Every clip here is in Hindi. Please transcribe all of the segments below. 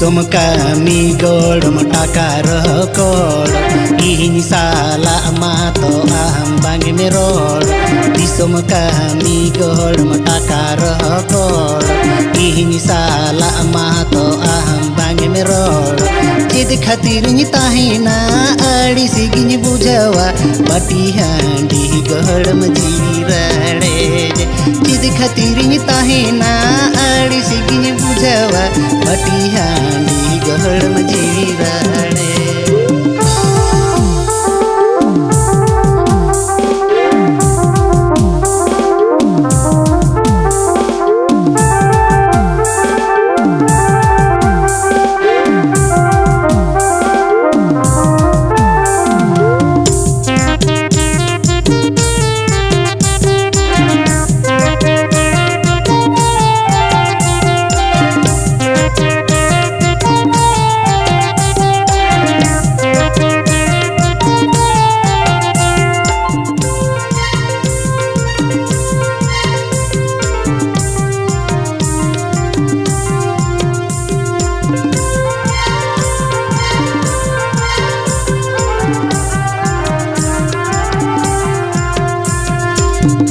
Disom kami godom takar kod Ini salah mato ambang merod Disom kami godom takar kod Ini salah mato ambang merod Jid khatir ni tahina adi sigini bujawa Bati handi godom jirade Jid khatir ni tahina adi sigini bujawa Bati handi godom jirade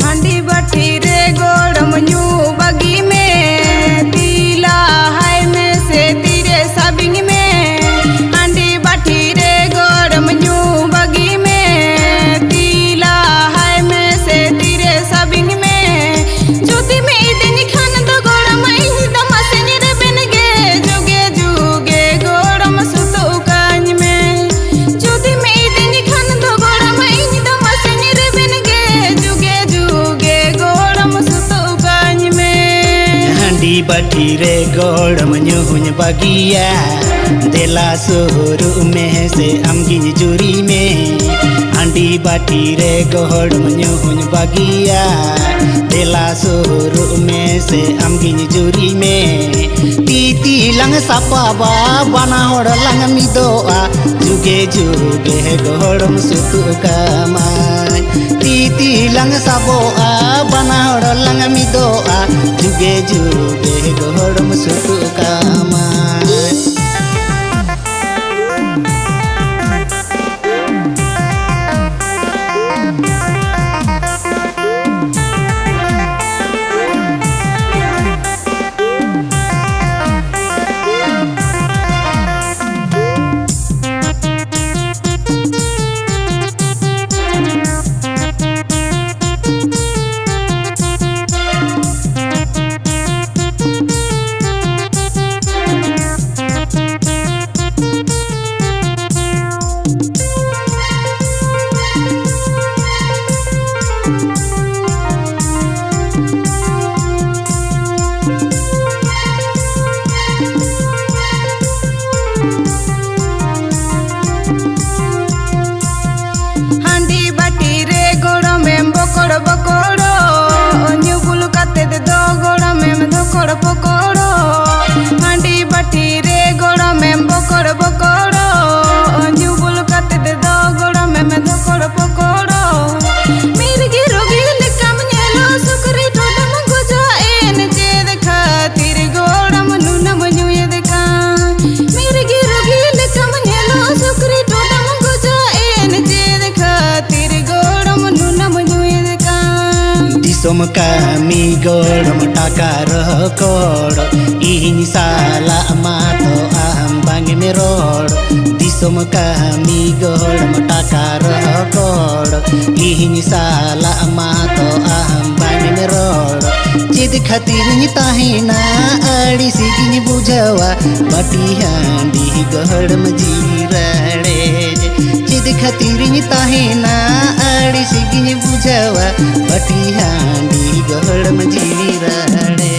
हांडी बठी रे गोड़म न्यू बगी में तीला है में से तीरे सबिंग में हांडी बठी रे गोड़म न्यू बगी में तीला है में से तीरे सबिंग में ज्योति में दिन खान दो गोड़म इन दमसे निरे बन गे जुगे जुगे गोड़म सुतो कांज में ज्योति में दिन खान दो गोड़म इन दमसे निरे बन गे जुगे जुगे गोड़म सुतो कांज में हांडी बठी रे गोड़म न्यून बगिया देला सुरु में से अमगिन जुरी में हांडी बठी रे गोड़म न्यून बगिया देला सुरु में से अमगिन जुरी में तीती लंग सपाबा बना होड़ लंग मिदोआ जुगे जुगे गोड़म सुतु कमाय तीती लंग सबोआ बना होड़ लंग मिदोआ जुगे जुगे गोड़म सुतु कमाय हांडी बटी रे गोड़ो में बकोड़ो बकोड़ो न्यू बुल काते दे दो गोड़ो में धोकोड़ो पकोड़ो हांडी बटी रे गोड़ो में बकोड़ो बकोड़ो न्यू बुल काते दे दो गोड़ो में धोकोड़ो पकोड़ो मिर्गी रोगी लिकम नेलो सुकरी टोडम गुजो एन जे देखा तिर गोड़म नुनम न्यू ये देखा मिर्गी रोगी लिकम नेलो सुकरी टोडम गुजो एन जे तिर गोड़म नुनम नुए देखा Disom kami godom takar kod Ini salah mato ambang merod Disom kami godom takar kod Ini salah mato ambang merod Jid khatir ni tahina adi sigini bujawa Bati handi godom jirade Jid khatir ni tahina adi sigini bujawa Bati handi godom jirade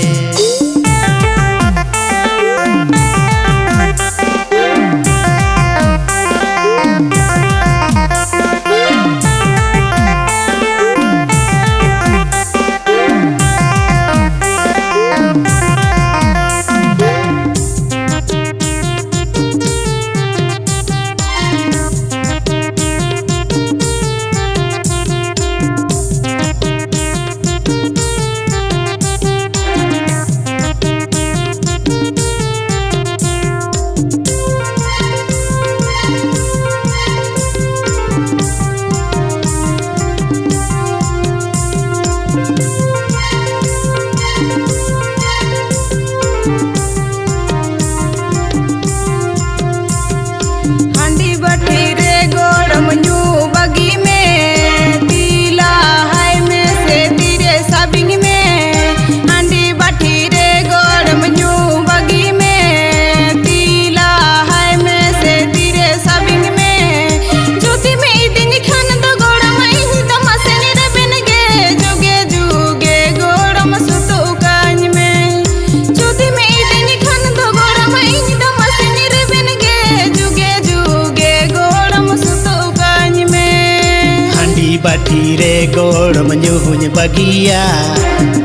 बाटी रे गोड़म ᱧᱩᱧ bagiya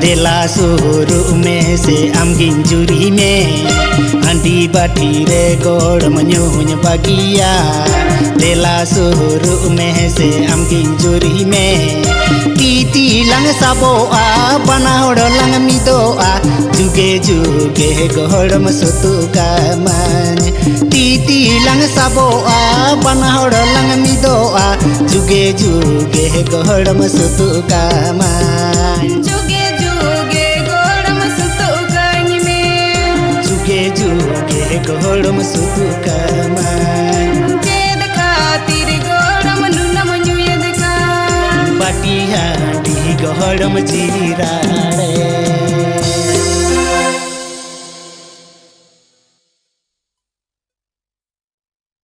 देला सुरु में से आमगिन जुरी में हंडी बाटी रे गोड़म ᱧᱩᱧ bagiya देला सुरु में से आमगिन जुरी में टीटी लंग साबोआ बनाहोड़ लंग मिदोआ जुगे जुगे गोड़म सुतुका मन टीटी लंग साबोआ बनाहोड़ लंग मिदोआ जुगे जुगे गोड़म सुतुका मन जुगे जुगे गोड़म सुतुका में जुगे जुगे गोड़म सुतुका मन चेद खातिर गोड़म नुनम ᱧᱩᱭᱮᱫ ᱠᱟᱱ बाटी हांडी गोड़म जीरा